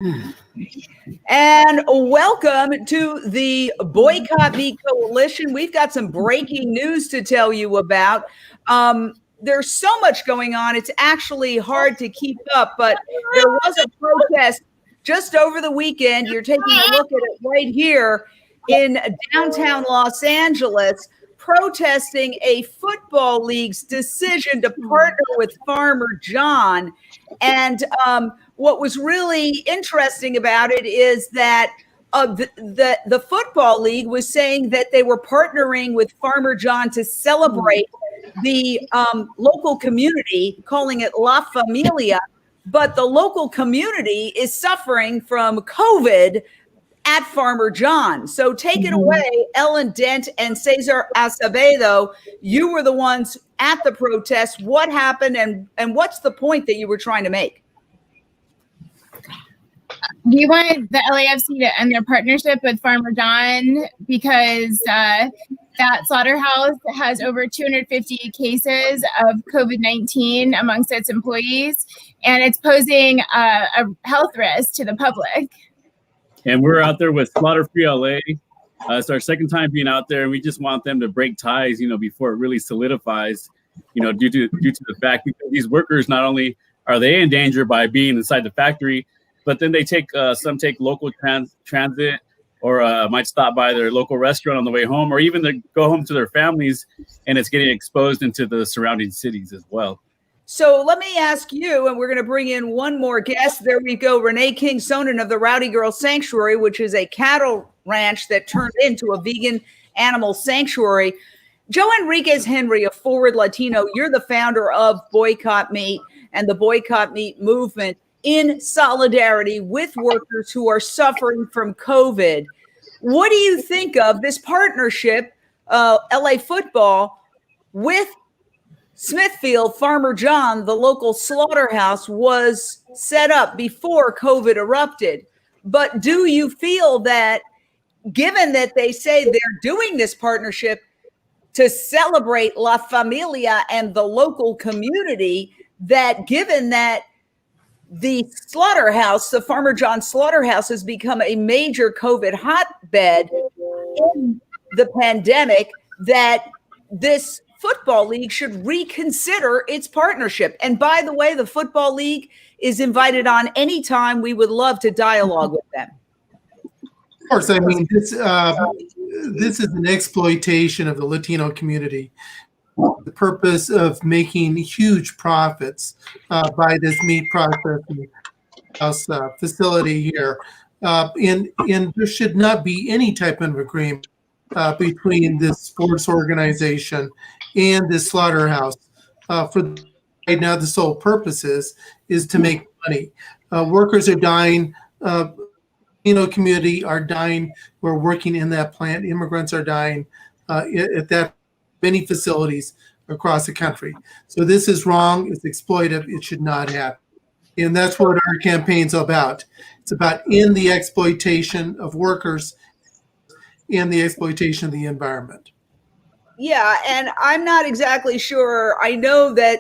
And welcome to the Boycott Meat Coalition. We've got some breaking news to tell you about. There's so much going on. It's actually hard to keep up, but there was a protest just over the weekend. You're taking a look at it right here in downtown Los Angeles, protesting a football league's decision to partner with Farmer John. And what was really interesting about it is that the football league was saying that they were partnering with Farmer John to celebrate the local community, calling it La Familia. But the local community is suffering from COVID at Farmer John. So take it away, Ellen Dent and Cesar Acevedo. You were the ones at the protest. What happened, and what's the point that you were trying to make? We want the LAFC to end their partnership with Farmer John because that slaughterhouse has over 250 cases of COVID-19 amongst its employees, and it's posing a health risk to the public. And we're out there with Slaughter Free LA. It's our second time being out there, and we just want them to break ties, before it really solidifies, due to the fact that these workers, not only are they in danger by being inside the factory, but then they take some take local transit or might stop by their local restaurant on the way home, or even to go home to their families, and it's getting exposed into the surrounding cities as well. So let me ask you, and we're going to bring in one more guest. There we go. Renee King-Sonnen of the Rowdy Girl Sanctuary, which is a cattle ranch that turned into a vegan animal sanctuary. Joe Enriquez Henry, a forward Latino, you're the founder of Boycott Meat and the Boycott Meat movement in solidarity with workers who are suffering from COVID. What do you think of this partnership, LA football, with Smithfield? Farmer John, the local slaughterhouse, was set up before COVID erupted. But do you feel that, given that they say they're doing this partnership to celebrate La Familia and the local community, that given that the slaughterhouse, the Farmer John slaughterhouse, has become a major COVID hotbed in the pandemic, that this football league should reconsider its partnership? And by the way, the football league is invited on anytime. We would love to dialogue with them. Of course, I mean, this is an exploitation of the Latino community. The purpose of making huge profits by this meat processing house facility here. And there should not be any type of agreement between this sports organization and this slaughterhouse. For right now, the sole purpose is to make money. Workers are dying. Community are dying. We're working in that plant. Immigrants are dying at that many facilities across the country. So this is wrong. It's exploitive. It should not happen. And that's what our campaign's about. It's about end the exploitation of workers and the exploitation of the environment. Yeah, and I'm not exactly sure. I know that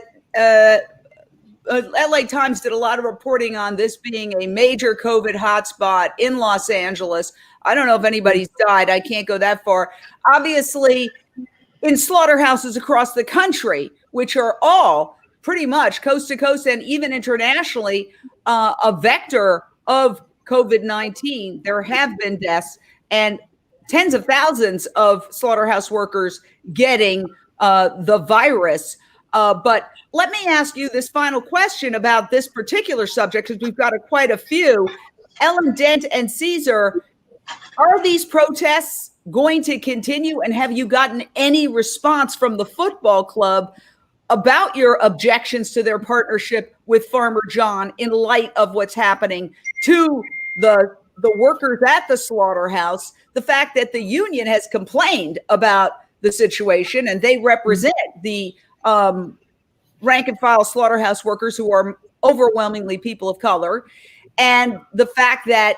LA Times did a lot of reporting on this being a major COVID hotspot in Los Angeles. I don't know if anybody's died. I can't go that far. Obviously, in slaughterhouses across the country, which are all pretty much coast to coast and even internationally a vector of COVID-19, there have been deaths and tens of thousands of slaughterhouse workers getting the virus. But let me ask you this final question about this particular subject, because we've got quite a few. Ellen Dent and Cesar, are these protests going to continue? And have you gotten any response from the football club about your objections to their partnership with Farmer John in light of what's happening to the workers at the slaughterhouse, the fact that the union has complained about the situation and they represent the rank and file slaughterhouse workers who are overwhelmingly people of color, and the fact that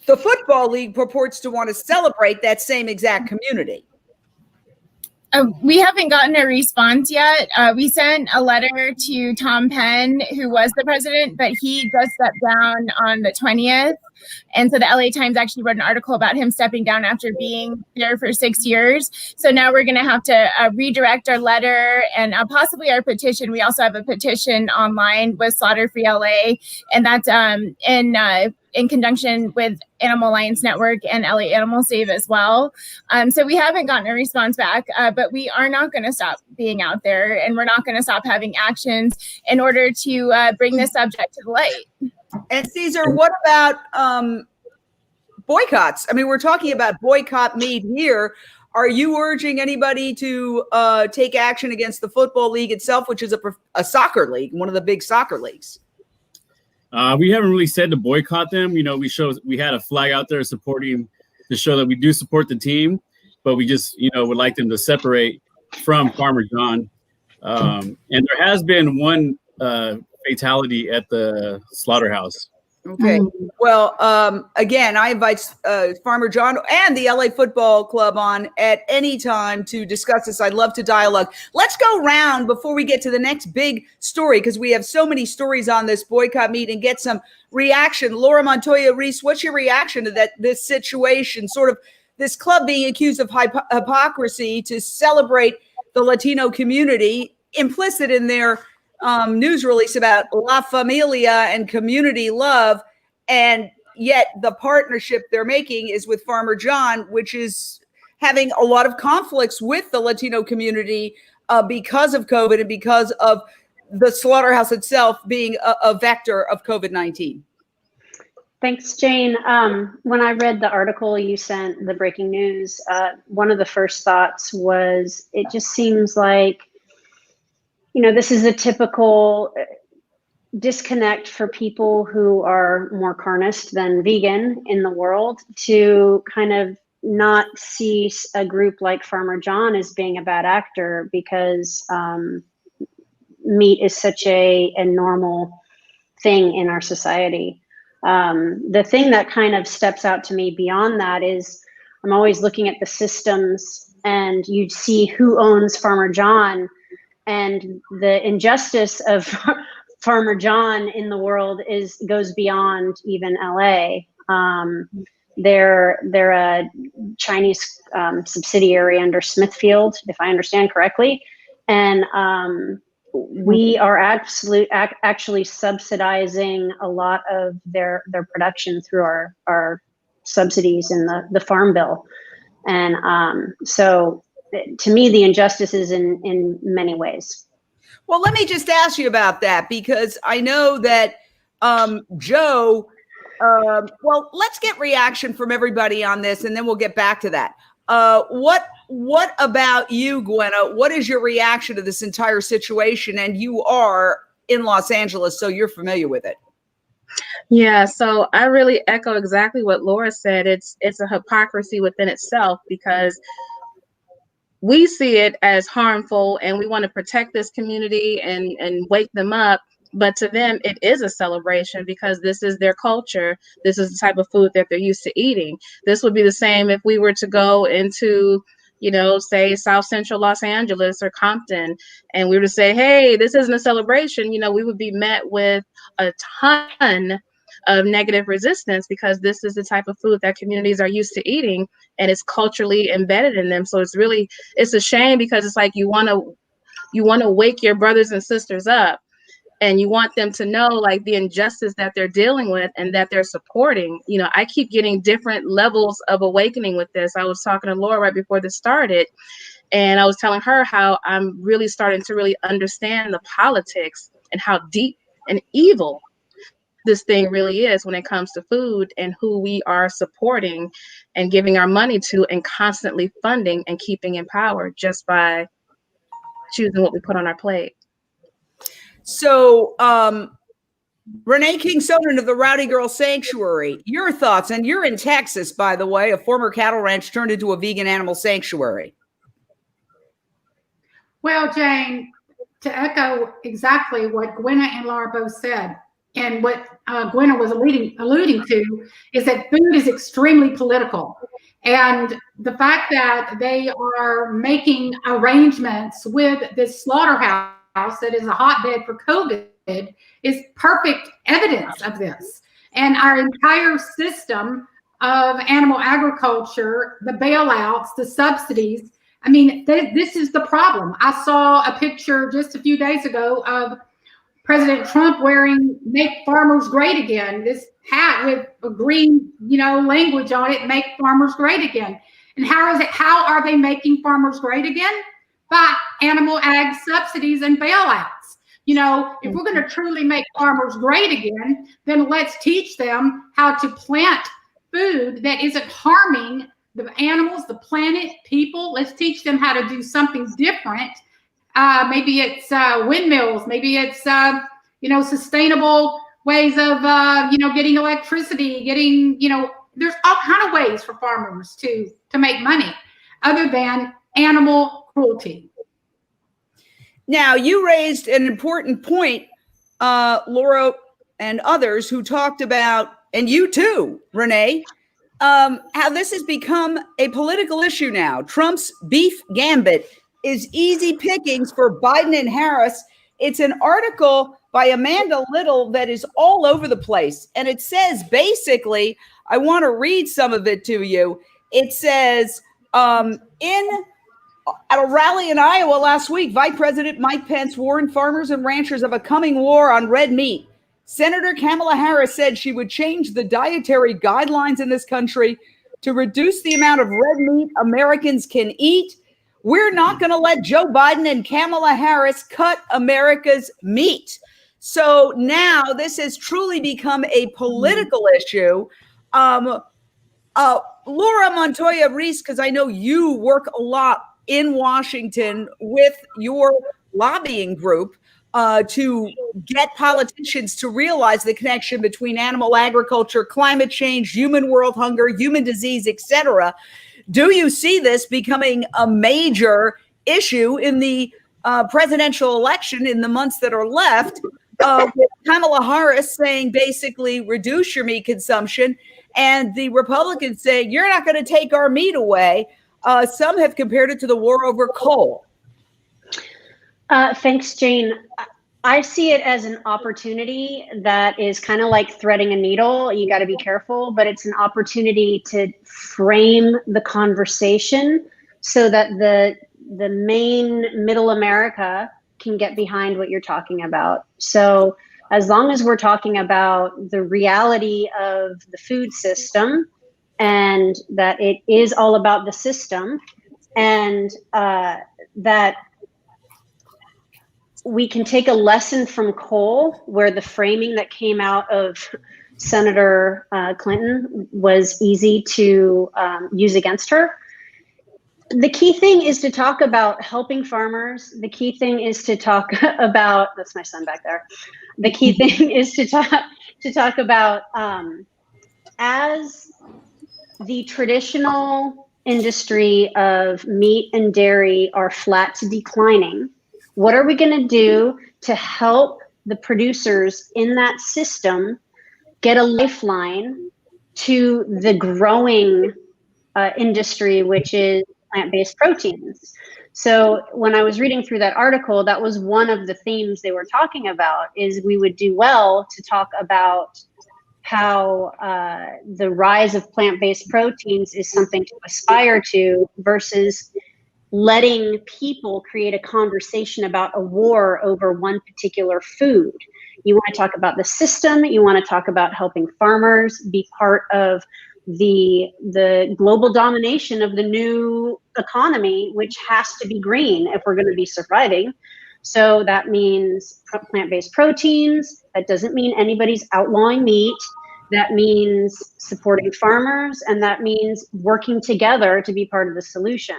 the football league purports to want to celebrate that same exact community? We haven't gotten a response yet. We sent a letter to Tom Penn, who was the president, but he just stepped down on the 20th. And so the LA Times actually wrote an article about him stepping down after being there for 6 years. So now we're going to have to redirect our letter and possibly our petition. We also have a petition online with Slaughter Free LA, and that's in conjunction with Animal Alliance Network and LA Animal Save as well. So we haven't gotten a response back, but we are not going to stop being out there, and we're not going to stop having actions in order to bring this subject to the light. And Caesar, what about boycotts? I mean, we're talking about boycott meat here. Are you urging anybody to take action against the Football League itself, which is a soccer league, one of the big soccer leagues? We haven't really said to boycott them. You know, we had a flag out there supporting to show that we do support the team, but we just, would like them to separate from Farmer John. And there has been one fatality at the slaughterhouse. Okay. Well, again, I invite Farmer John and the LA Football Club on at any time to discuss this. I'd love to dialogue. Let's go round before we get to the next big story, because we have so many stories on this boycott meet, and get some reaction. Laura Montoya, Reese, what's your reaction to this situation? Sort of this club being accused of hypocrisy to celebrate the Latino community, implicit in their news release about La Familia and community love, and yet the partnership they're making is with Farmer John, which is having a lot of conflicts with the Latino community because of COVID and because of the slaughterhouse itself being a vector of COVID-19. Thanks, Jane. When I read the article you sent, the breaking news, one of the first thoughts was, it just seems like, this is a typical disconnect for people who are more carnist than vegan in the world, to kind of not see a group like Farmer John as being a bad actor, because meat is such a normal thing in our society. The thing that kind of steps out to me beyond that is, I'm always looking at the systems, and you see who owns Farmer John. And the injustice of Farmer John in the world goes beyond even LA. They're a Chinese subsidiary under Smithfield, if I understand correctly, and we are actually subsidizing a lot of their production through our subsidies in the Farm Bill, and so. To me, the injustice is in many ways. Well, let me just ask you about that, because I know that Joe, well, let's get reaction from everybody on this, and then we'll get back to that. What about you, Gwenna? What is your reaction to this entire situation? And you are in Los Angeles, so you're familiar with it. Yeah, so I really echo exactly what Laura said. It's a hypocrisy within itself, because we see it as harmful, and we want to protect this community and wake them up. But to them, it is a celebration, because this is their culture. This is the type of food that they're used to eating. This would be the same if we were to go into, say South Central Los Angeles or Compton, and we were to say, hey, this isn't a celebration. We would be met with a ton of negative resistance, because this is the type of food that communities are used to eating, and it's culturally embedded in them. So it's a shame, because it's like you want to wake your brothers and sisters up, and you want them to know like the injustice that they're dealing with and that they're supporting. I keep getting different levels of awakening with this. I was talking to Laura right before this started, and I was telling her how I'm really starting to really understand the politics and how deep and evil this thing really is when it comes to food, and who we are supporting and giving our money to, and constantly funding and keeping in power just by choosing what we put on our plate. So, Renee King-Soden of the Rowdy Girl Sanctuary, your thoughts? And you're in Texas, by the way, a former cattle ranch turned into a vegan animal sanctuary. Well, Jane, to echo exactly what Gwenna and Laura both said, and what Gwenna was alluding to, is that food is extremely political. And the fact that they are making arrangements with this slaughterhouse that is a hotbed for COVID is perfect evidence of this. And our entire system of animal agriculture, the bailouts, the subsidies, I mean, this is the problem. I saw a picture just a few days ago of President Trump wearing "Make Farmers Great Again," this hat with a green, language on it, "Make Farmers Great Again." And how are they making farmers great again? By animal ag subsidies and bailouts. If we're going to truly make farmers great again, then let's teach them how to plant food that isn't harming the animals, the planet, people. Let's teach them how to do something different. Maybe it's windmills. Maybe it's sustainable ways of getting electricity. There's all kind of ways for farmers to make money, other than animal cruelty. Now, you raised an important point, Laura and others who talked about, and you too, Renee, how this has become a political issue now. Trump's beef gambit is easy pickings for Biden and Harris. It's an article by Amanda Little that is all over the place. And it says, basically, I want to read some of it to you. It says, at a rally in Iowa last week, Vice President Mike Pence warned farmers and ranchers of a coming war on red meat. Senator Kamala Harris said she would change the dietary guidelines in this country to reduce the amount of red meat Americans can eat. We're not going to let Joe Biden and Kamala Harris cut America's meat. So now this has truly become a political issue. Laura Montoya Reese, because I know you work a lot in Washington with your lobbying group to get politicians to realize the connection between animal agriculture, climate change, human world hunger, human disease, etc. Do you see this becoming a major issue in the presidential election in the months that are left, with Kamala Harris saying basically reduce your meat consumption and the Republicans saying you're not going to take our meat away? Some have compared it to the war over coal. Thanks, Jane. I see it as an opportunity that is kind of like threading a needle. You got to be careful, but it's an opportunity to frame the conversation so that the main middle America can get behind what you're talking about. So as long as we're talking about the reality of the food system and that it is all about the system, and that we can take a lesson from coal, where the framing that came out of Senator Clinton was easy to use against her. The key thing is to talk about helping farmers. The key thing is to talk about, that's my son back there. The key thing is to talk about as the traditional industry of meat and dairy are flat to declining, what are we going to do to help the producers in that system get a lifeline to the growing industry, which is plant-based proteins? So when I was reading through that article, that was one of the themes they were talking about, is we would do well to talk about how the rise of plant-based proteins is something to aspire to, versus letting people create a conversation about a war over one particular food. You want to talk about the system. You want to talk about helping farmers be part of the global domination of the new economy, which has to be green if we're going to be surviving. So that means plant-based proteins. That doesn't mean anybody's outlawing meat. That means supporting farmers, and that means working together to be part of the solution.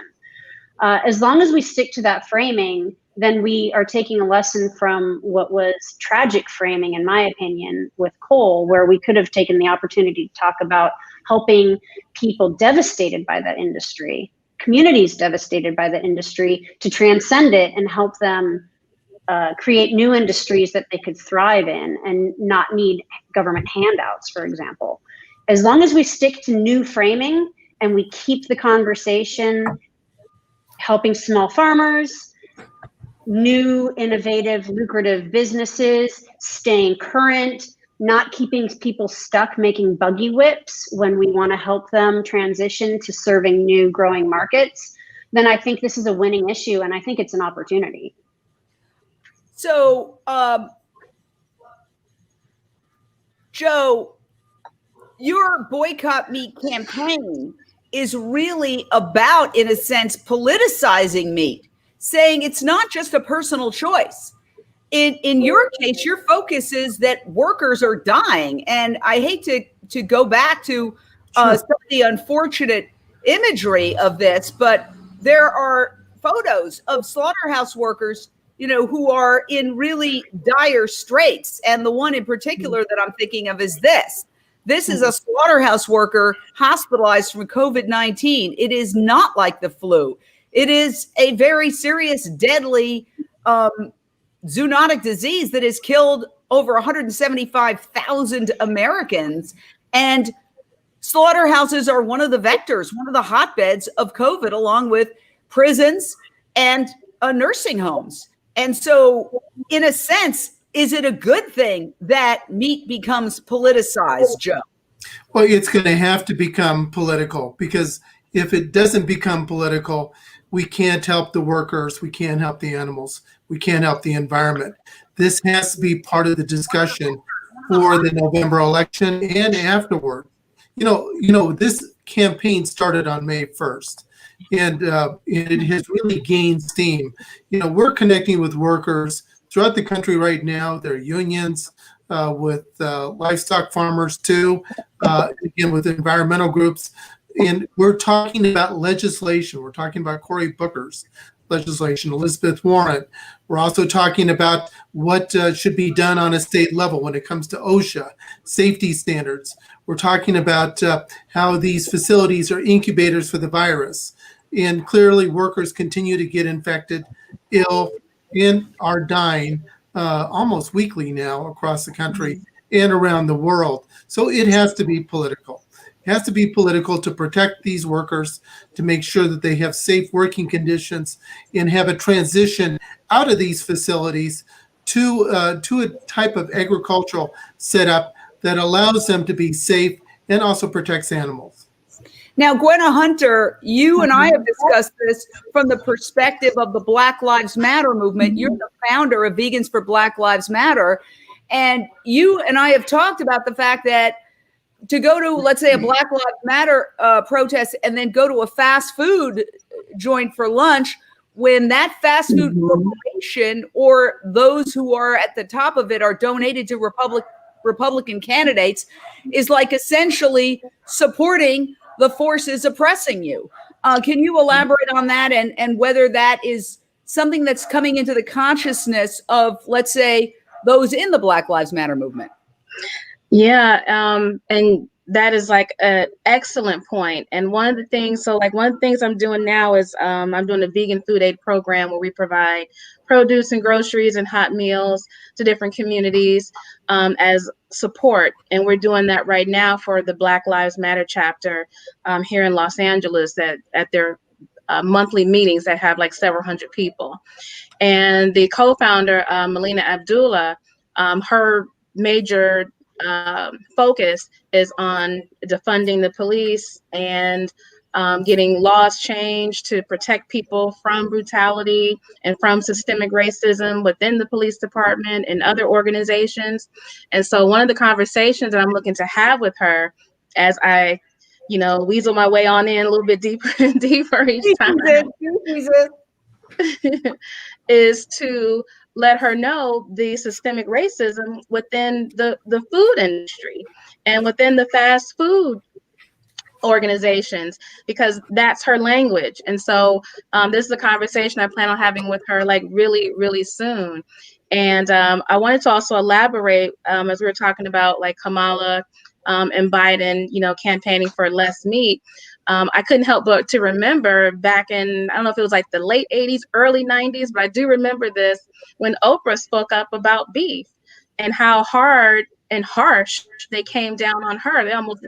As long as we stick to that framing, then we are taking a lesson from what was tragic framing, in my opinion, with coal, where we could have taken the opportunity to talk about helping people devastated by that industry, communities devastated by the industry, to transcend it and help them create new industries that they could thrive in and not need government handouts, for example. As long as we stick to new framing and we keep the conversation helping small farmers, new, innovative, lucrative businesses, staying current, not keeping people stuck making buggy whips when we want to help them transition to serving new growing markets, then I think this is a winning issue, and I think it's an opportunity. So, Joe, your Boycott Meat campaign is really about, in a sense, politicizing meat, saying it's not just a personal choice. In your case, your focus is that workers are dying. And I hate to go back to some of the unfortunate imagery of this, but there are photos of slaughterhouse workers, who are in really dire straits. And the one in particular that I'm thinking of is this. This is a slaughterhouse worker hospitalized from COVID-19. It is not like the flu. It is a very serious, deadly zoonotic disease that has killed over 175,000 Americans. And slaughterhouses are one of the vectors, one of the hotbeds of COVID, along with prisons and nursing homes. And so, in a sense, is it a good thing that meat becomes politicized, Joe? Well, it's going to have to become political, because if it doesn't become political, we can't help the workers, we can't help the animals, we can't help the environment. This has to be part of the discussion for the November election and afterward. This campaign started on May 1st. And it has really gained steam. We're connecting with workers throughout the country right now. There are unions with livestock farmers too, again with environmental groups. And we're talking about legislation. We're talking about Cory Booker's legislation, Elizabeth Warren. We're also talking about what should be done on a state level when it comes to OSHA, safety standards. We're talking about how these facilities are incubators for the virus. And clearly workers continue to get infected, ill, and are dying almost weekly now across the country and around the world. So it has to be political. It has to be political to protect these workers, to make sure that they have safe working conditions and have a transition out of these facilities to a type of agricultural setup that allows them to be safe and also protects animals. Now, Gwenna Hunter, you and I have discussed this from the perspective of the Black Lives Matter movement. You're the founder of Vegans for Black Lives Matter. And you and I have talked about the fact that to go to, let's say, a Black Lives Matter protest and then go to a fast food joint for lunch, when that fast food corporation or those who are at the top of it are donated to Republican candidates, is like essentially supporting the forces oppressing you. Can you elaborate on that and whether that is something that's coming into the consciousness of, let's say, those in the Black Lives Matter movement? Yeah, and that is like an excellent point. And one of the things I'm doing now is I'm doing a vegan food aid program where we provide produce and groceries and hot meals to different communities as support. And we're doing that right now for the Black Lives Matter chapter here in Los Angeles at their monthly meetings that have like several hundred people. And the co-founder, Melina Abdullah, her major focus is on defunding the police and getting laws changed to protect people from brutality and from systemic racism within the police department and other organizations. And so one of the conversations that I'm looking to have with her as I, weasel my way on in a little bit deeper and deeper each time is to let her know the systemic racism within the food industry and within the fast food organizations, because that's her language. And so this is a conversation I plan on having with her like really, really soon. And I wanted to also elaborate as we were talking about like Kamala and Biden, campaigning for less meat. I couldn't help but to remember back in, I don't know if it was like the late 80s, early 90s, but I do remember this when Oprah spoke up about beef and how hard and harsh they came down on her. They almost,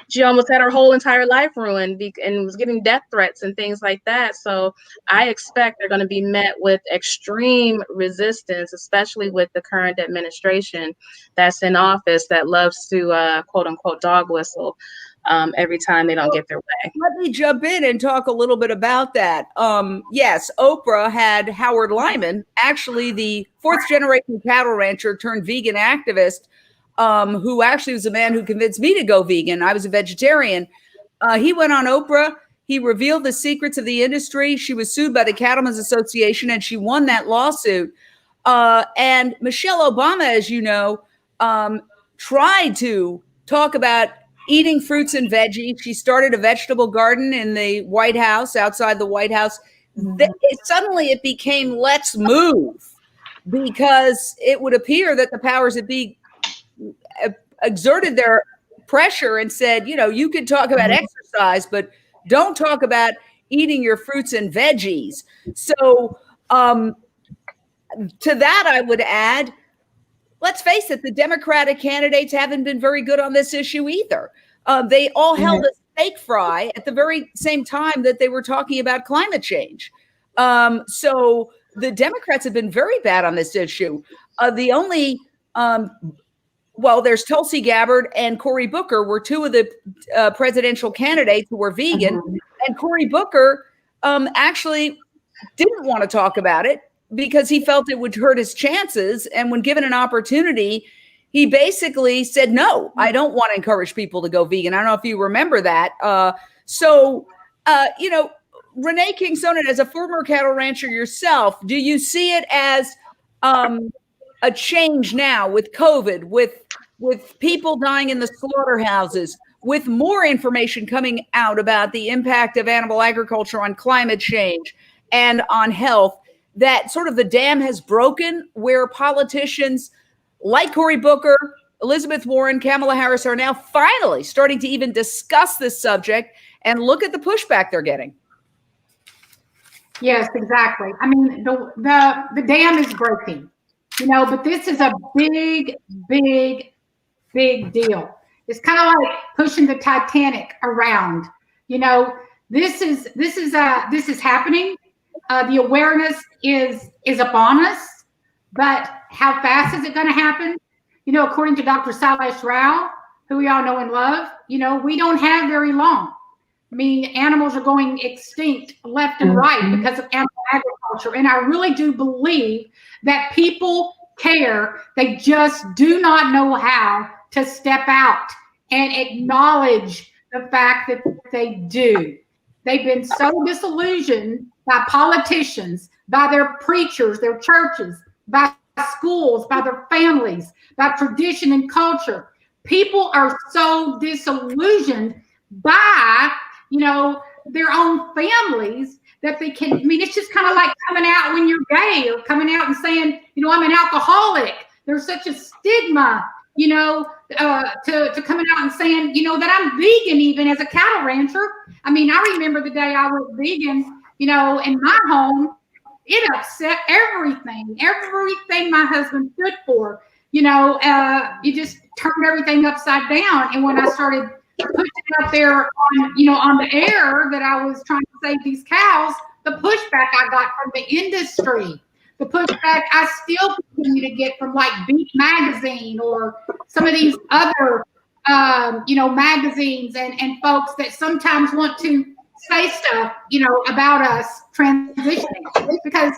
she almost had her whole entire life ruined and was getting death threats and things like that. So I expect they're going to be met with extreme resistance, especially with the current administration that's in office that loves to quote unquote dog whistle every time they don't get their way. Let me jump in and talk a little bit about that. Yes, Oprah had Howard Lyman, actually the fourth generation cattle rancher turned vegan activist, who actually was a man who convinced me to go vegan. I was a vegetarian. He went on Oprah. He revealed the secrets of the industry. She was sued by the Cattlemen's Association, and she won that lawsuit. And Michelle Obama, as you know, tried to talk about eating fruits and veggies. She started a vegetable garden in the White House, outside the White House. Suddenly it became let's move, because it would appear that the powers that be exerted their pressure and said, you know, you could talk about exercise, but don't talk about eating your fruits and veggies. So to that, I would add, let's face it, the Democratic candidates haven't been very good on this issue either. They all held a steak fry at the very same time that they were talking about climate change. So the Democrats have been very bad on this issue. The only, there's Tulsi Gabbard and Cory Booker were two of the presidential candidates who were vegan. And Cory Booker actually didn't want to talk about it because he felt it would hurt his chances. And when given an opportunity, he basically said, no, I don't want to encourage people to go vegan. I don't know if you remember that. Renee King Sonnen, as a former cattle rancher yourself, do you see it as a change now with COVID, with people dying in the slaughterhouses, with more information coming out about the impact of animal agriculture on climate change and on health, that sort of the dam has broken, where politicians like Cory Booker, Elizabeth Warren, Kamala Harris are now finally starting to even discuss this subject, and look at the pushback they're getting? Yes, exactly. I mean, the dam is breaking, but this is a big, big, big deal. It's kind of like pushing the Titanic around. This is happening. The awareness is upon us, but how fast is it going to happen? According to Dr. Sailesh Rao, who we all know and love, we don't have very long. I mean, animals are going extinct left and right because of animal agriculture. And I really do believe that people care. They just do not know how to step out and acknowledge the fact that they do. They've been so disillusioned by politicians, by their preachers, their churches, by schools, by their families, by tradition and culture. People are so disillusioned by, their own families that they can, it's just kind of like coming out when you're gay, or coming out and saying, I'm an alcoholic. There's such a stigma, to coming out and saying, that I'm vegan, even as a cattle rancher. I mean, I remember the day I was vegan, in my home. It upset everything my husband stood for. You just turned everything upside down. And when I started pushing out there on the air that I was trying to save these cows, the pushback I got from the industry, the pushback I still continue to get from like Beef Magazine or some of these other, magazines and folks that sometimes want to say stuff, about us transitioning, because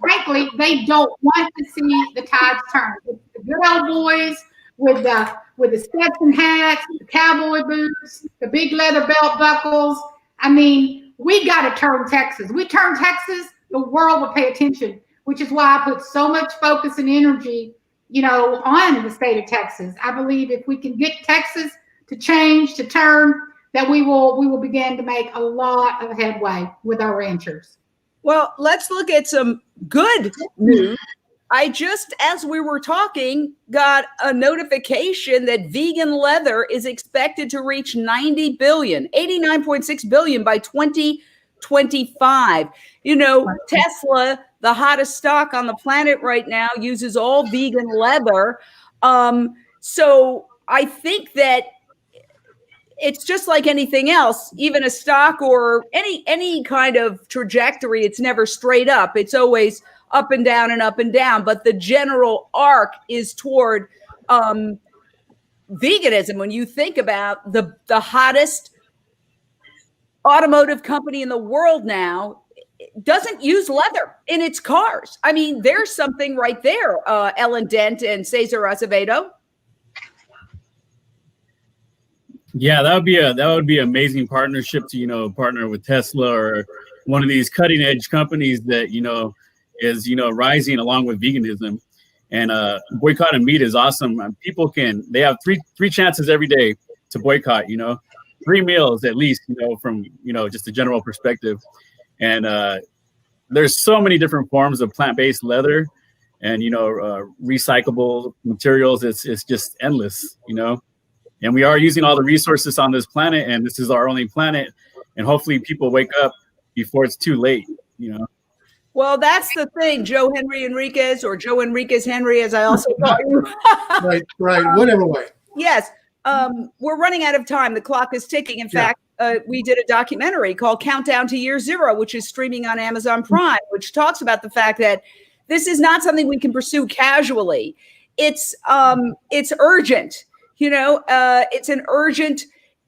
frankly, they don't want to see the tides turn. The good old boys with the Stetson hats, the cowboy boots, the big leather belt buckles. I mean, we got to turn Texas. We turn Texas, the world will pay attention, which is why I put so much focus and energy, on the state of Texas. I believe if we can get Texas to change, to turn, that we will begin to make a lot of headway with our ranchers. Well, let's look at some good news. I just, as we were talking, got a notification that vegan leather is expected to reach 90 billion, 89.6 billion by 2025. Tesla, the hottest stock on the planet right now, uses all vegan leather. So I think that it's just like anything else, even a stock or any kind of trajectory. It's never straight up. It's always up and down and up and down. But the general arc is toward veganism. When you think about the hottest automotive company in the world now, doesn't use leather in its cars. I mean, there's something right there. Ellen Dent and Cesar Acevedo. Yeah, that would be an amazing partnership to, partner with Tesla or one of these cutting edge companies that, is, rising along with veganism. And Boycott and Meat is awesome. People they have three chances every day to boycott, 3 meals at least, from, just a general perspective. And there's so many different forms of plant-based leather and, recyclable materials. It's just endless, and we are using all the resources on this planet, and this is our only planet. And hopefully people wake up before it's too late, Well, that's the thing, Joe Henry Enriquez, or Joe Enriquez Henry, as I also call you. Right, whatever way. Yes. We're running out of time. The clock is ticking. In fact, we did a documentary called Countdown to Year Zero, which is streaming on Amazon Prime, which talks about the fact that this is not something we can pursue casually. It's urgent.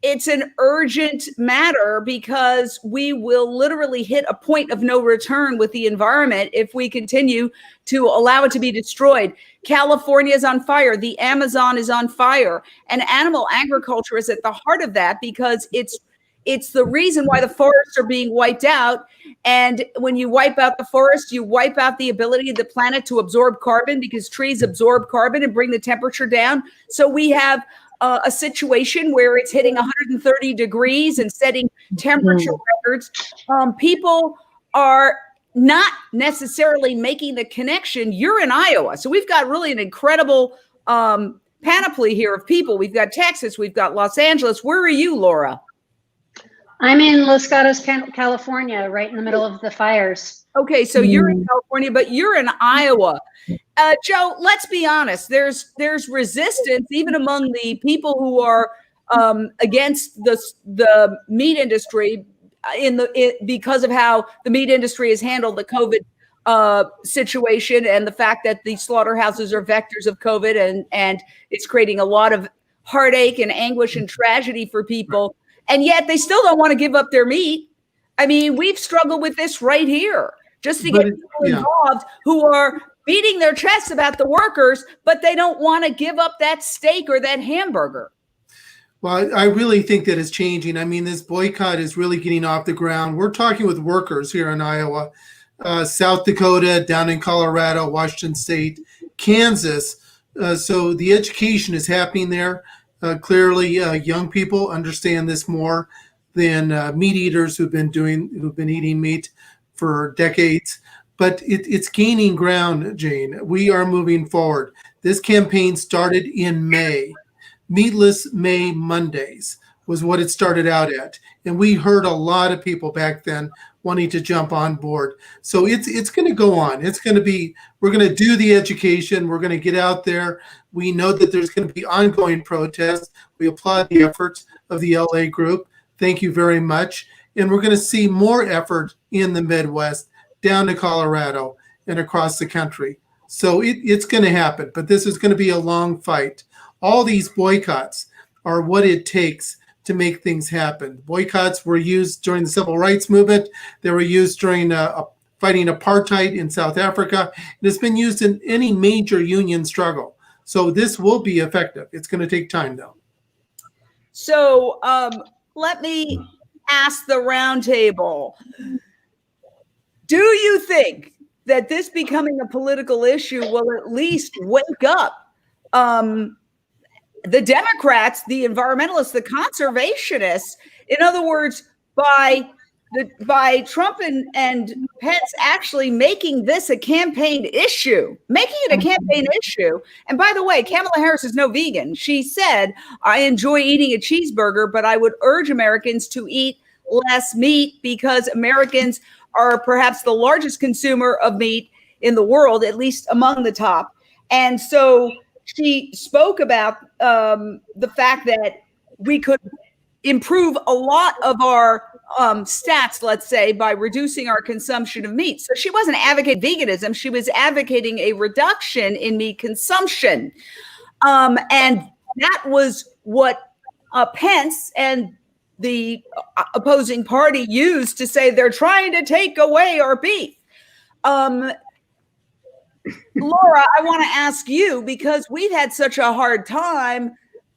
It's an urgent matter, because we will literally hit a point of no return with the environment if we continue to allow it to be destroyed. California is on fire. The Amazon is on fire. And animal agriculture is at the heart of that, because it's the reason why the forests are being wiped out. And when you wipe out the forest, you wipe out the ability of the planet to absorb carbon, because trees absorb carbon and bring the temperature down. So we have a situation where it's hitting 130 degrees and setting temperature records. People are not necessarily making the connection. You're in Iowa, so we've got really an incredible panoply here of people. We've got Texas, we've got Los Angeles. Where are you, Laura? I'm in Los Gatos, California, right in the middle of the fires. Okay, so you're in California, but you're in Iowa. Joe, let's be honest. There's resistance even among the people who are against the meat industry because of how the meat industry has handled the COVID situation, and the fact that the slaughterhouses are vectors of COVID, and it's creating a lot of heartache and anguish and tragedy for people. And yet they still don't want to give up their meat. I mean, we've struggled with this right here, just to get people involved who are beating their chests about the workers, but they don't want to give up that steak or that hamburger. Well, I really think that it's changing. I mean, this boycott is really getting off the ground. We're talking with workers here in Iowa, South Dakota, down in Colorado, Washington State, Kansas. So the education is happening there. Clearly, young people understand this more than meat eaters who've been eating meat for decades. But it's gaining ground, Jane. We are moving forward. This campaign started in May. Meatless May Mondays was what it started out at. And we heard a lot of people back then wanting to jump on board. So it's going to go on. We're going to do the education. We're going to get out there. We know that there's going to be ongoing protests. We applaud the efforts of the LA group. Thank you very much. And we're going to see more effort in the Midwest, down to Colorado and across the country. So it's going to happen, but this is going to be a long fight. All these boycotts are what it takes to make things happen. Boycotts were used during the civil rights movement. They were used during fighting apartheid in South Africa. It has been used in any major union struggle. So this will be effective. It's going to take time, though. So let me ask the roundtable. Do you think that this becoming a political issue will at least wake up the Democrats, the environmentalists, the conservationists? In other words, by Trump and Pence actually making this a campaign issue, And by the way, Kamala Harris is no vegan. She said, I enjoy eating a cheeseburger, but I would urge Americans to eat less meat, because Americans are perhaps the largest consumer of meat in the world, at least among the top. And so she spoke about the fact that we could improve a lot of our stats, let's say, by reducing our consumption of meat. So she wasn't advocating veganism. She was advocating a reduction in meat consumption. And that was what Pence and the opposing party used to say they're trying to take away our beef. Laura, I want to ask you, because we've had such a hard time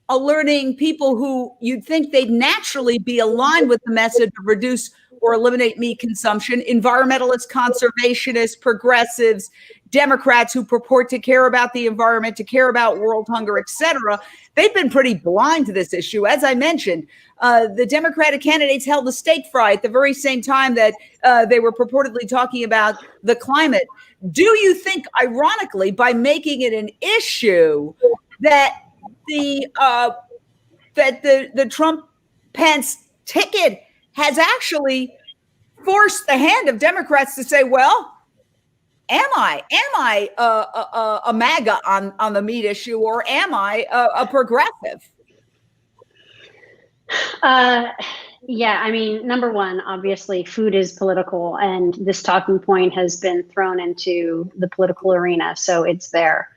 alerting people who you'd think they'd naturally be aligned with the message of reduce or eliminate meat consumption, environmentalists, conservationists, progressives, Democrats who purport to care about the environment, to care about world hunger, etc. They've been pretty blind to this issue. As I mentioned, the Democratic candidates held a steak fry at the very same time that they were purportedly talking about the climate. Do you think, ironically, by making it an issue, that the Trump-Pence ticket has actually forced the hand of Democrats to say, well, am I a MAGA on the meat issue, or am I a progressive? Yeah, I mean, number one, obviously, food is political, and this talking point has been thrown into the political arena, so it's there.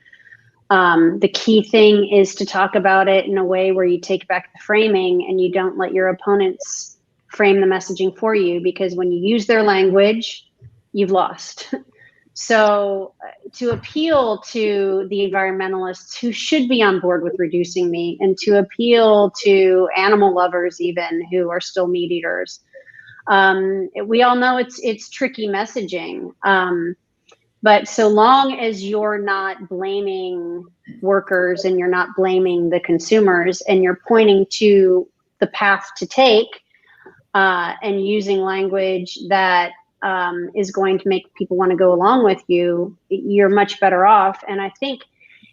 The key thing is to talk about it in a way where you take back the framing and you don't let your opponents frame the messaging for you, because when you use their language, you've lost. So to appeal to the environmentalists who should be on board with reducing meat, and to appeal to animal lovers even who are still meat eaters, we all know it's tricky messaging. But so long as you're not blaming workers and you're not blaming the consumers, and you're pointing to the path to take and using language that is going to make people want to go along with you, you're much better off. And I think,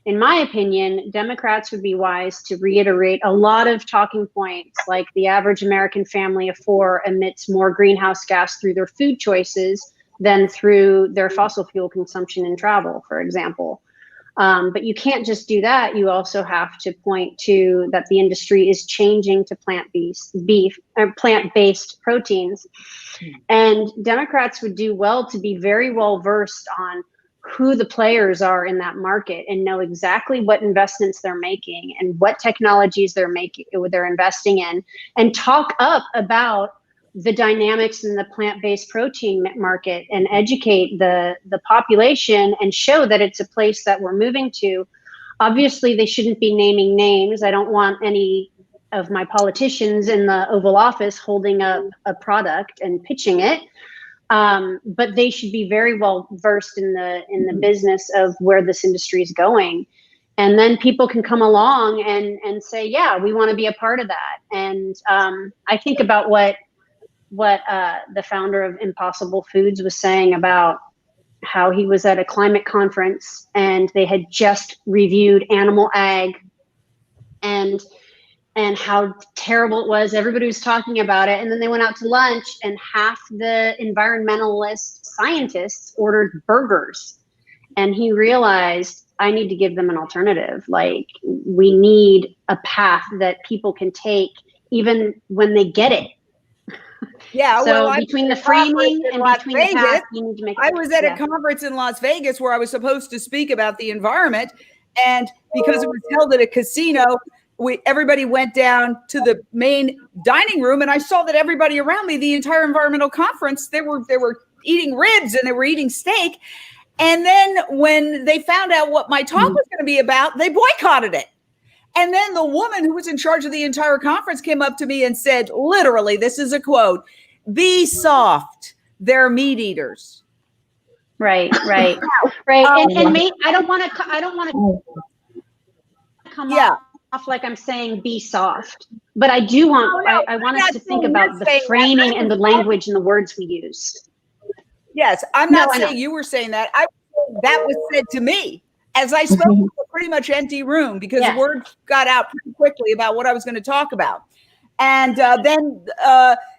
in my opinion, Democrats would be wise to reiterate a lot of talking points, like the average American family of four emits more greenhouse gas through their food choices than through their fossil fuel consumption and travel, for example. But you can't just do that. You also have to point to that the industry is changing to plant-based proteins. And Democrats would do well to be very well versed on who the players are in that market, and know exactly what investments they're making and what technologies they're investing in, and talk up about the dynamics in the plant-based protein market, and educate the population and show that it's a place that we're moving to. Obviously, they shouldn't be naming names. I don't want any of my politicians in the Oval Office holding up a product and pitching it. But they should be very well versed in the business of where this industry is going. And then people can come along and say, yeah, we want to be a part of that. And I think about what the founder of Impossible Foods was saying about how he was at a climate conference and they had just reviewed animal ag and how terrible it was. Everybody was talking about it. And then they went out to lunch, and half the environmentalist scientists ordered burgers. And he realized, I need to give them an alternative. Like, we need a path that people can take even when they get it. Yeah, so well, between the framing and between the path, you need to make. I was at a conference in Las Vegas where I was supposed to speak about the environment, and because it was held at a casino, everybody went down to the main dining room, and I saw that everybody around me, the entire environmental conference, they were eating ribs and they were eating steak. And then when they found out what my talk was going to be about, they boycotted it. And then the woman who was in charge of the entire conference came up to me and said, literally, this is a quote, "Be soft. They're meat eaters." Right. And I don't want to come off like I'm saying be soft, but I do want, I want us to think about the framing and the language and the words we use. Yes, I'm not saying you were saying that. That was said to me as I spoke to a pretty much empty room, because word got out pretty quickly about what I was going to talk about. And then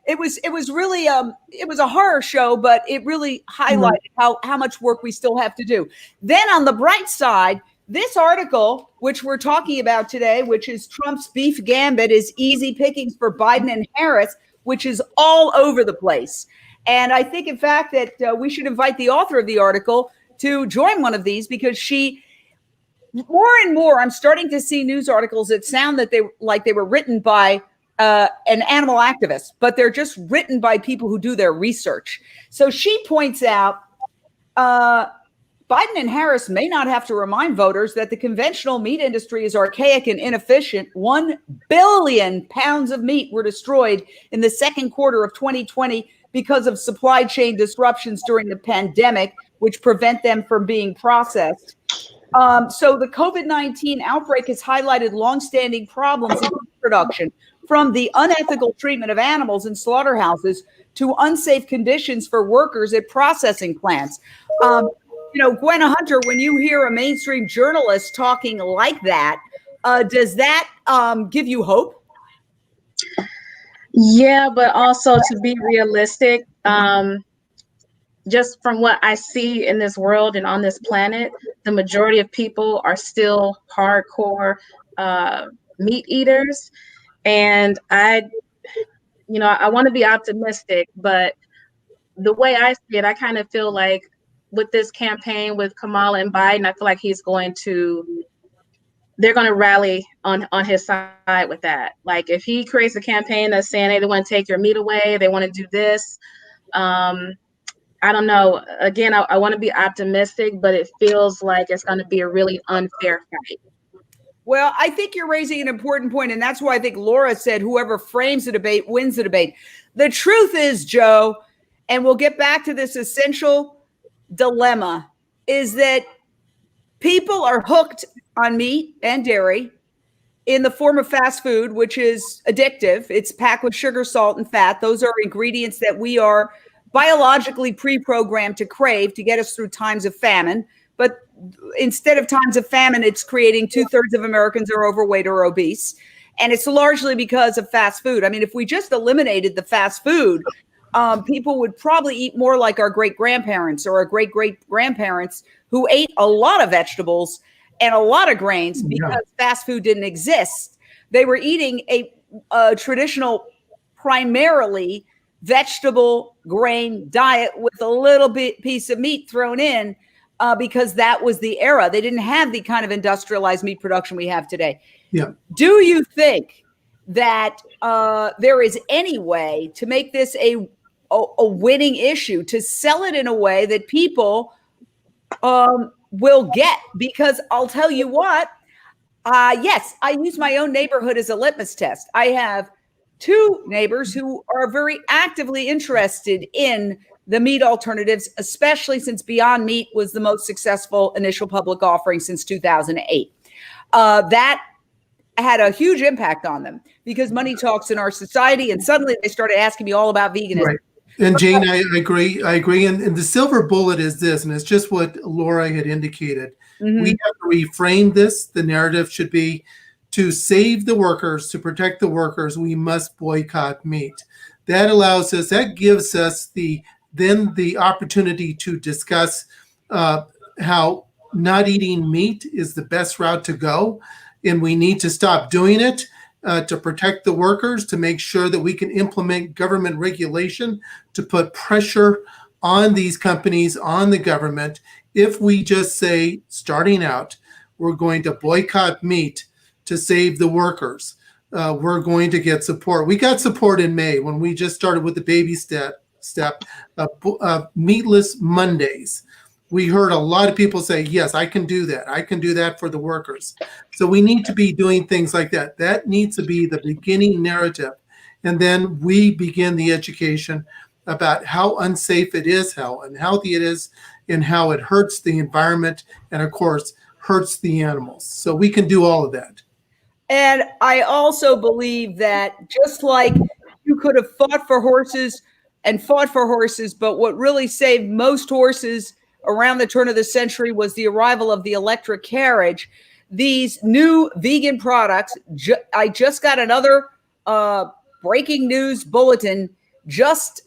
it was really it was a horror show, but it really highlighted how much work we still have to do. Then on the bright side, this article, which we're talking about today, which is Trump's beef gambit is easy pickings for Biden and Harris, which is all over the place. And I think, in fact, that we should invite the author of the article to join one of these, because more and more, I'm starting to see news articles that sound that they were written by an animal activist, but they're just written by people who do their research. So she points out Biden and Harris may not have to remind voters that the conventional meat industry is archaic and inefficient. 1 billion pounds of meat were destroyed in the second quarter of 2020 because of supply chain disruptions during the pandemic, which prevent them from being processed. So the COVID-19 outbreak has highlighted longstanding problems in meat production, from the unethical treatment of animals in slaughterhouses to unsafe conditions for workers at processing plants. Gwenna Hunter, when you hear a mainstream journalist talking like that, does that give you hope? Yeah, but also to be realistic, just from what I see in this world and on this planet, the majority of people are still hardcore meat eaters. And I want to be optimistic, but the way I see it, I kind of feel like with this campaign with Kamala and Biden, I feel like they're going to rally on his side with that. Like, if he creates a campaign that's saying, hey, they want to take your meat away, they want to do this. I don't know. Again, I want to be optimistic, but it feels like it's going to be a really unfair fight. Well, I think you're raising an important point, and that's why I think Laura said whoever frames the debate wins the debate. The truth is, Joe, and we'll get back to this essential dilemma, is that people are hooked on meat and dairy in the form of fast food, which is addictive. It's packed with sugar, salt, and fat. Those are ingredients that we are biologically pre-programmed to crave to get us through times of famine. But instead of times of famine, it's creating 2/3 of Americans are overweight or obese. And it's largely because of fast food. I mean, if we just eliminated the fast food, people would probably eat more like our great-grandparents or our great-great-grandparents, who ate a lot of vegetables and a lot of grains because fast food didn't exist. They were eating a traditional, primarily vegetable grain diet with a little bit piece of meat thrown in, because that was the era. They didn't have the kind of industrialized meat production we have today. Yeah. Do you think that there is any way to make this a winning issue, to sell it in a way that people will get? Because I'll tell you what, yes, I use my own neighborhood as a litmus test. I have 2 neighbors who are very actively interested in the meat alternatives, especially since Beyond Meat was the most successful initial public offering since 2008. That had a huge impact on them because money talks in our society, and suddenly they started asking me all about veganism. Right. And Jane, I agree. And the silver bullet is this, and it's just what Laura had indicated. Mm-hmm. We have to reframe this. The narrative should be, to save the workers, to protect the workers, we must boycott meat. That allows us, that gives us the opportunity to discuss how not eating meat is the best route to go. And we need to stop doing it to protect the workers, to make sure that we can implement government regulation to put pressure on these companies, on the government. If we just say, starting out, we're going to boycott meat to save the workers, we're going to get support. We got support in May when we just started with the baby step meatless Mondays. We heard a lot of people say, yes, I can do that. I can do that for the workers. So we need to be doing things like that. That needs to be the beginning narrative. And then we begin the education about how unsafe it is, how unhealthy it is, and how it hurts the environment and, of course, hurts the animals. So we can do all of that. And I also believe that just like you could have fought for horses, but what really saved most horses around the turn of the century was the arrival of the electric carriage. These new vegan products, I just got another breaking news bulletin, Just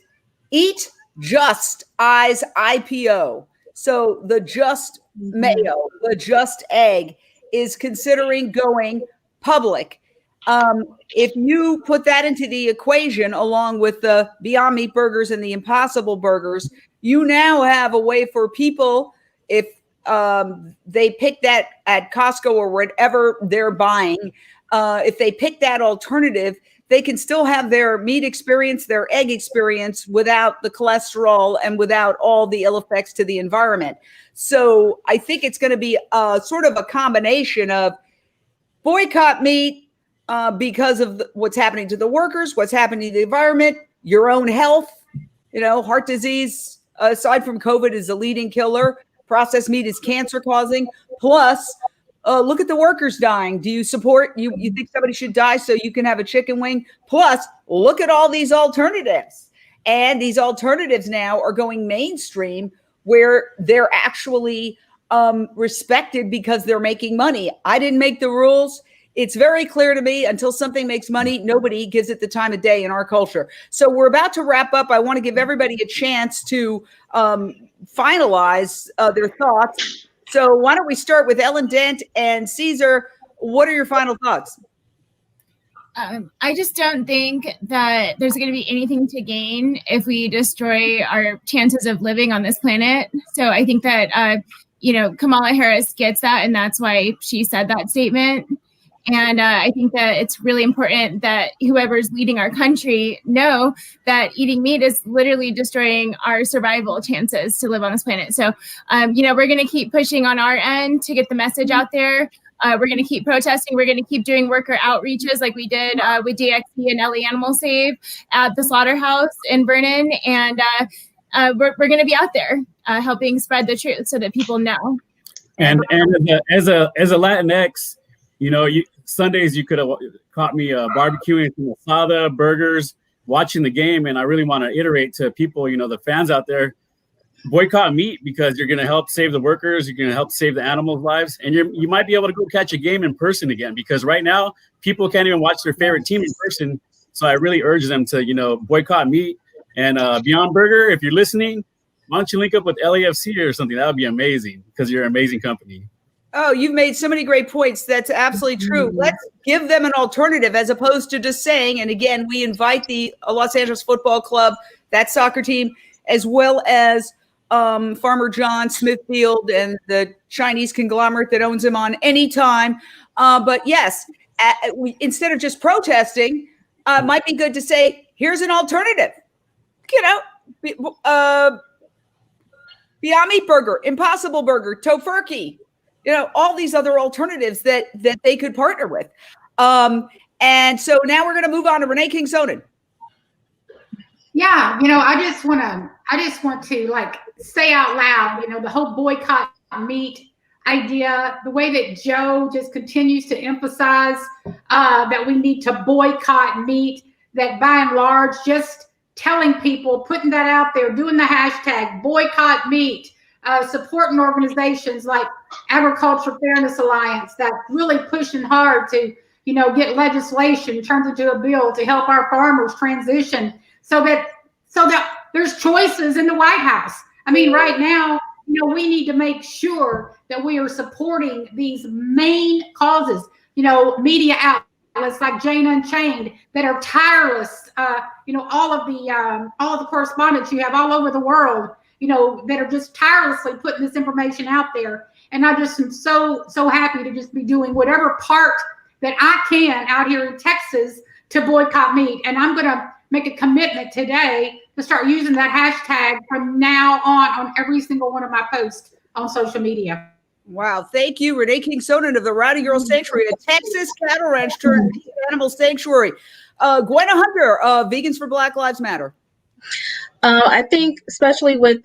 Eat Just Eyes IPO. So the Just Mayo, the Just Egg, is considering going public. If you put that into the equation along with the Beyond Meat burgers and the Impossible burgers, you now have a way for people, if they pick that at Costco or whatever they're buying, if they pick that alternative, they can still have their meat experience, their egg experience without the cholesterol and without all the ill effects to the environment. So I think it's going to be sort of a combination of boycott meat because of what's happening to the workers, what's happening to the environment, your own health. Heart disease, aside from COVID, is a leading killer. Processed meat is cancer causing. Plus, look at the workers dying. Do you support, you think somebody should die so you can have a chicken wing? Plus, look at all these alternatives. And these alternatives now are going mainstream where they're actually respected because they're making money. I didn't make the rules. It's very clear to me, until something makes money, nobody gives it the time of day in our culture. So we're about to wrap up. I want to give everybody a chance to finalize their thoughts. So why don't we start with Ellen, Dent, and Caesar? What are your final thoughts? I just don't think that there's going to be anything to gain if we destroy our chances of living on this planet. So I think that, Kamala Harris gets that, and that's why she said that statement. And I think that it's really important that whoever's leading our country know that eating meat is literally destroying our survival chances to live on this planet. So, we're going to keep pushing on our end to get the message out there. We're going to keep protesting. We're going to keep doing worker outreaches like we did with DXP and LA Animal Save at the slaughterhouse in Vernon. And we're going to be out there helping spread the truth so that people know. And as a Latinx, Sundays you could have caught me barbecuing some asada, burgers, watching the game. And I really want to iterate to people, the fans out there, boycott meat, because you're going to help save the workers. You're going to help save the animals' lives. And you might be able to go catch a game in person again, because right now people can't even watch their favorite team in person. So I really urge them to, boycott meat. And Beyond Burger, if you're listening, why don't you link up with LAFC or something? That would be amazing, because you're an amazing company. Oh, you've made so many great points. That's absolutely true. Let's give them an alternative as opposed to just saying, and again, we invite the Los Angeles Football Club, that soccer team, as well as Farmer John, Smithfield, and the Chinese conglomerate that owns them on any time. But yes, instead of just protesting, it might be good to say, here's an alternative. Beyond Meat Burger, Impossible Burger, Tofurkey, all these other alternatives that they could partner with. And so now we're going to move on to Renee King-Sonnen. Yeah, I just want to say out loud, the whole boycott meat idea, the way that Joe just continues to emphasize that we need to boycott meat, that by and large, just telling people, putting that out there, doing the hashtag boycott meat, supporting organizations like Agriculture Fairness Alliance that's really pushing hard to, get legislation turned into a bill to help our farmers transition so that there's choices in the White House. I mean, right now, we need to make sure that we are supporting these main causes, media outlets like Jane Unchained that are tireless, all of the correspondents you have all over the world, that are just tirelessly putting this information out there. And I just am so happy to just be doing whatever part that I can out here in Texas to boycott meat. And I'm going to make a commitment today to start using that hashtag from now on every single one of my posts on social media. Wow. Thank you, Renee King-Sonnen of the Rowdy Girl Sanctuary, a Texas cattle ranch turned animal sanctuary. Gwenna Hunter of Vegans for Black Lives Matter. I think, especially with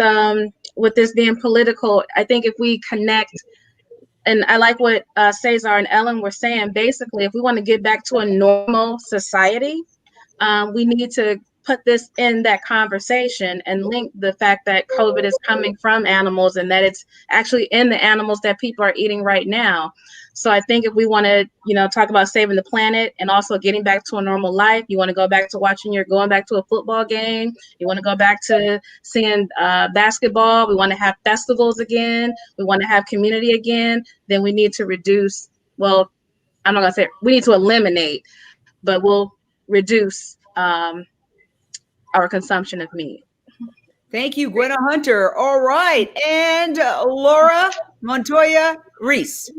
this being political, I think if we connect, and I like what Cesar and Ellen were saying, basically, if we want to get back to a normal society, we need to put this in that conversation and link the fact that COVID is coming from animals and that it's actually in the animals that people are eating right now. So I think if we want to, talk about saving the planet and also getting back to a normal life, you want to go back to going back to a football game. You want to go back to seeing basketball. We want to have festivals again. We want to have community again. Then we need to reduce. Well, I'm not going to say we need to eliminate, but we'll reduce our consumption of meat. Thank you, Gwenna Hunter. All right. And Laura Montoya Reese.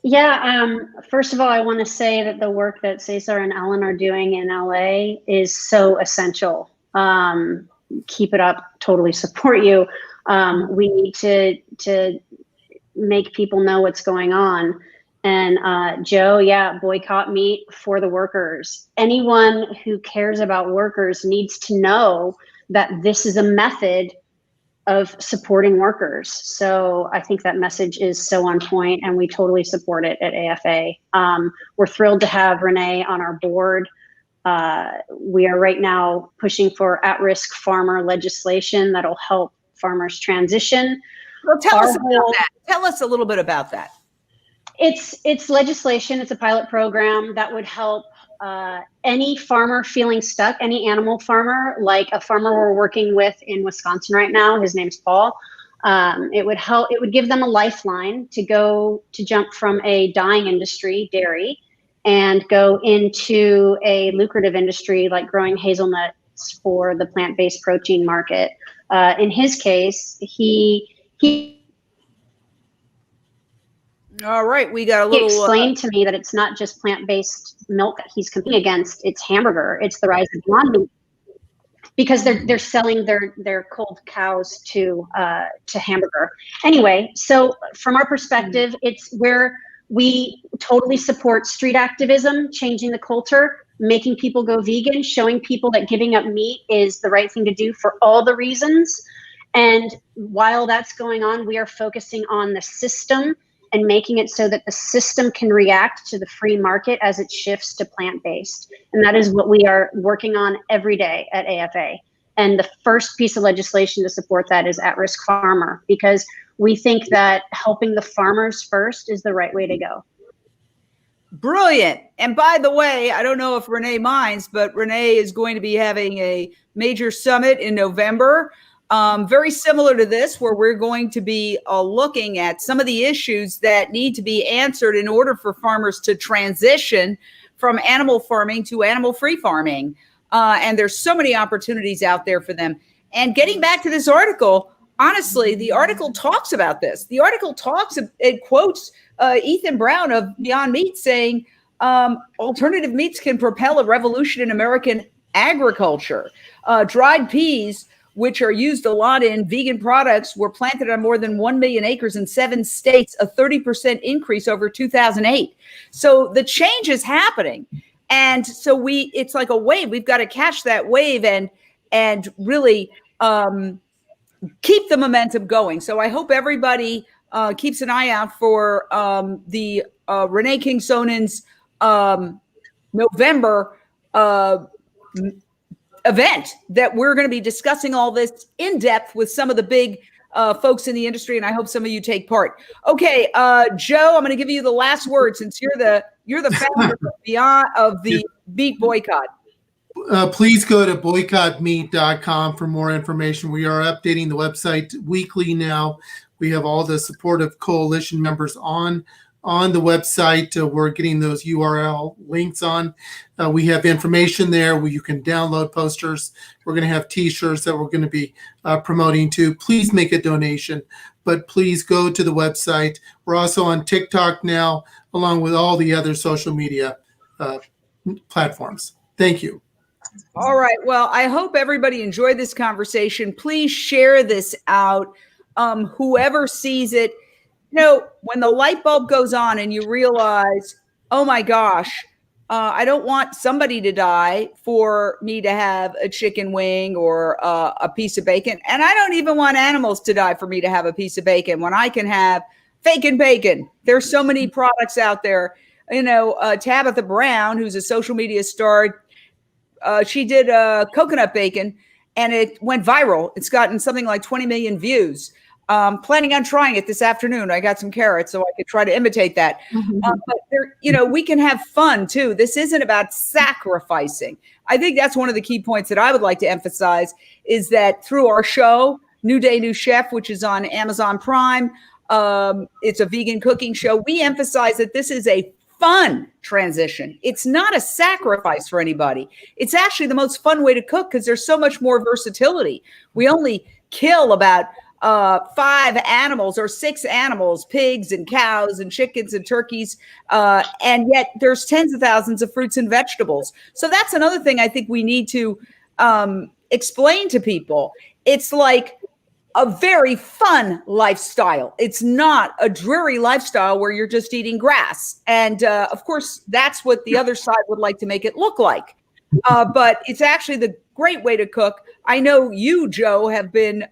Yeah. First of all, I want to say that the work that Cesar and Ellen are doing in LA is so essential. Keep it up. Totally support you. We need to make people know what's going on. And Joe, boycott meat for the workers. Anyone who cares about workers needs to know that this is a method of supporting workers. So I think that message is so on point, and we totally support it at AFA. We're thrilled to have Renee on our board. We are right now pushing for at-risk farmer legislation that'll help farmers transition. Well, tell us about that. Tell us a little bit about that. It's legislation. It's a pilot program that would help any farmer feeling stuck, any animal farmer, like a farmer we're working with in Wisconsin right now. His name's Paul. It would help. It would give them a lifeline to jump from a dying industry, dairy, and go into a lucrative industry like growing hazelnuts for the plant-based protein market. In his case, he All right, we got a little. He explained to me that it's not just plant-based milk that he's competing against; it's hamburger. It's the rise of Beyond Meat, because they're selling their cold cows to hamburger. Anyway, so from our perspective, it's where we totally support street activism, changing the culture, making people go vegan, showing people that giving up meat is the right thing to do for all the reasons. And while that's going on, we are focusing on the system and making it so that the system can react to the free market as it shifts to plant-based. And that is what we are working on every day at AFA. And the first piece of legislation to support that is at-risk farmer, because we think that helping the farmers first is the right way to go. Brilliant. And by the way, I don't know if Renee minds, but Renee is going to be having a major summit in November. Very similar to this, where we're going to be looking at some of the issues that need to be answered in order for farmers to transition from animal farming to animal-free farming. And there's so many opportunities out there for them. And getting back to this article, honestly, the article talks about this. The article it quotes Ethan Brown of Beyond Meat saying, alternative meats can propel a revolution in American agriculture. Dried peas, which are used a lot in vegan products, were planted on more than 1 million acres in 7 states, a 30% increase over 2008. So the change is happening. And so it's like a wave. We've got to catch that wave and really keep the momentum going. So I hope everybody keeps an eye out for the Renee King Sonen's November event, that we're going to be discussing all this in depth with some of the big folks in the industry, and I hope some of you take part. Okay, Joe, I'm going to give you the last word, since you're the founder of the Meat Boycott. Please go to boycottmeat.com for more information. We are updating the website weekly now. We have all the supportive coalition members on the website. We're getting those URL links on. We have information there where you can download posters. We're going to have t-shirts that we're going to be promoting too. Please make a donation, but please go to the website. We're also on TikTok now, along with all the other social media platforms. Thank you. All right. Well, I hope everybody enjoyed this conversation. Please share this out. Whoever sees it, when the light bulb goes on and you realize, oh my gosh, I don't want somebody to die for me to have a chicken wing or a piece of bacon. And I don't even want animals to die for me to have a piece of bacon when I can have fake and bacon. There's so many products out there. Tabitha Brown, who's a social media star, she did coconut bacon, and it went viral. It's gotten something like 20 million views. Planning on trying it this afternoon. I got some carrots, so I could try to imitate that. But there, we can have fun too. This isn't about sacrificing. I think that's one of the key points that I would like to emphasize is that through our show, New Day, New Chef, which is on Amazon Prime, it's a vegan cooking show. We emphasize that this is a fun transition. It's not a sacrifice for anybody. It's actually the most fun way to cook because there's so much more versatility. We only kill about 5 animals or 6 animals, pigs and cows and chickens and turkeys. And yet there's tens of thousands of fruits and vegetables. So that's another thing I think we need to explain to people. It's like a very fun lifestyle. It's not a dreary lifestyle where you're just eating grass. And of course, that's what the other side would like to make it look like. But it's actually the great way to cook. I know you, Joe, have been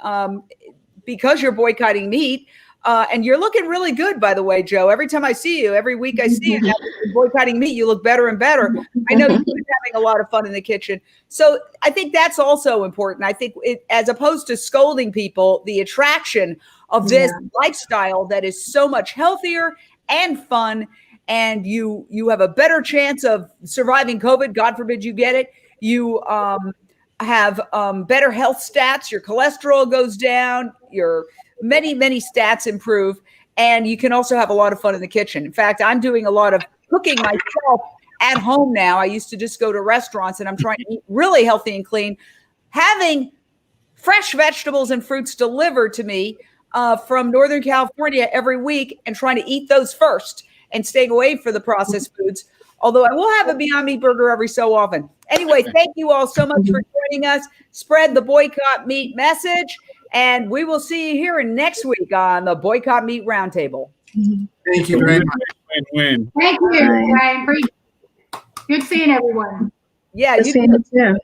because you're boycotting meat, and you're looking really good, by the way, Joe. Every time I see you, every week I see you now you're boycotting meat, you look better and better. I know you've been having a lot of fun in the kitchen. So I think that's also important. I think as opposed to scolding people, the attraction of this lifestyle that is so much healthier and fun, and you have a better chance of surviving COVID. God forbid you get it. You have better health stats. Your cholesterol goes down. Your many stats improve, and you can also have a lot of fun in the kitchen. In fact, I'm doing a lot of cooking myself at home now. I used to just go to restaurants, and I'm trying to eat really healthy and clean. Having fresh vegetables and fruits delivered to me from Northern California every week, and trying to eat those first and staying away from the processed foods. Although I will have a Beyond Meat burger every so often. Anyway, thank you all so much for joining us. Spread the boycott meat message, and we will see you here next week on the Boycott Meat Roundtable. Thank you very much. Thank you, Brian. Good seeing everyone. Yeah, Good seeing you too.